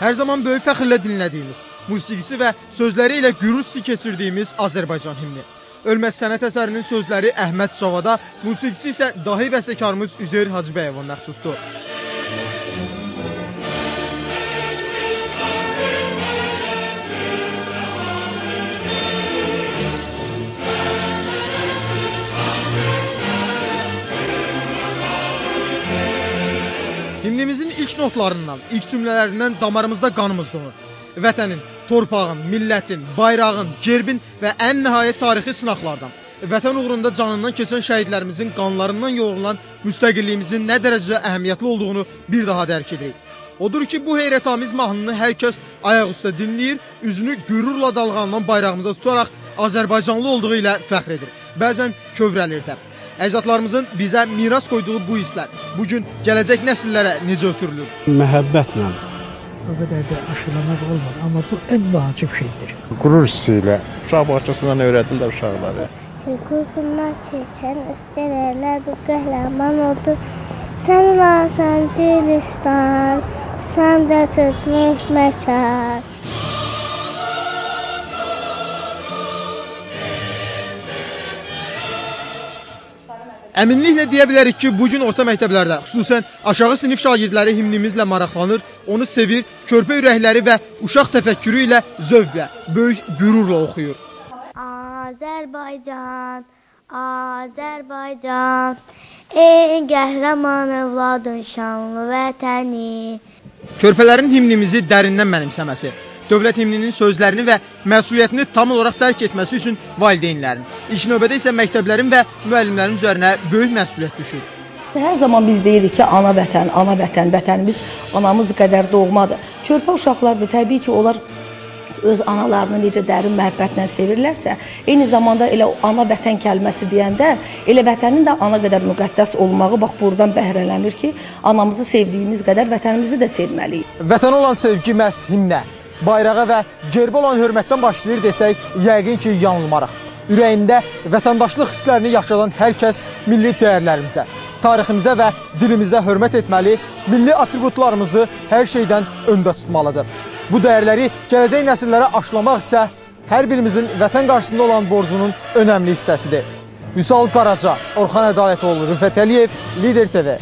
Hər zaman böyük fəxrlə dinlədiyimiz, musiqisi və sözləri ilə qürur hissi keçirdiyimiz Azərbaycan himni. Ölməz sənət əsərinin sözləri Əhməd Cavada, musiqisi isə dahi bəstəkarımız Üzeyir Hacıbəyova məxsusdur. Himnimizin ilk notlarından, ilk cümlələrindən damarımızda qanımız donur. Vətənin, torpağın, millətin, bayrağın, gerbin və ən nəhayət tarixi sınaqlardan, vətən uğrunda canından keçən şəhidlərimizin qanlarından yoğrulan müstəqilliyimizin nə dərəcədə əhəmiyyətli olduğunu bir daha dərk edirik. Odur ki, bu heyrətamiz mahnını hər kəs ayaq üstə dinləyir, üzünü qürurla dalğalanan bayrağımıza tutaraq Azərbaycanlı olduğu ilə fəxr edir. Bəzən kövrəlir də. Əcdadlarımızın bizə miras qoyduğu bu hisslər bugün gələcək nəsillərə necə ötürülür? Məhəbbətlə. O qədər də aşılamaq olmur, amma bu ən vacib şeydir. Qürur hissi ilə. Uşaq bağçasından öyrədim də uşaqları. Hüququndan keçən istərlər bu qəhrəman odur. Sən lasən cilistan, sən də tutmuş məkan. Əminliklə deyə bilərik ki, bugün orta məktəblərdə, xüsusən aşağı sinif şagirdləri himnimizlə maraqlanır, onu sevir, körpə ürəkləri və uşaq təfəkkürü ilə zövqlə, böyük qürurla oxuyur. Azərbaycan, Azərbaycan, ey qəhrəman övladın şanlı vətəni. Körpələrin himnimizi dərindən mənimsəməsi, dövlət himninin sözlərini və məsuliyyətini tam olaraq dərk etməsi üçün valideynlərin, ilk növbədə isə məktəblərin və müəllimlərin üzərinə böyük məsuliyyət düşür. Hər zaman biz deyirik ki, ana vətən, vətənimiz anamız qədər doğmadır. Körpə uşaqlar da təbii ki, onlar öz analarını necə dərin məhəbbətlə sevirlərsə, eyni zamanda elə ana vətən kəlməsi deyəndə, elə vətənin də ana qədər müqəddəs olmağı bax buradan bəhrələnir ki, anamızı sevdiyimiz qədər vətənimizi də sevməliyik. Vətənə olan sevgi məhz himnə, bayrağa və gerbə olan hörmətdən başlayır desək, yəqin ki, yanılmaraq. Ürəyində vətəndaşlıq hisslərini yaşadan hər kəs milli dəyərlərimizə, tariximizə və dilimizə hörmət etməli, milli atributlarımızı hər şeydən öndə tutmalıdır. Bu dəyərləri gələcək nəsillərə aşılamaq isə hər birimizin vətən qarşısında olan borcunun önəmli hissəsidir. Vüsal Qaraca, Orxan Ədalətoğlu, Rüfət Əliyev, Lider TV.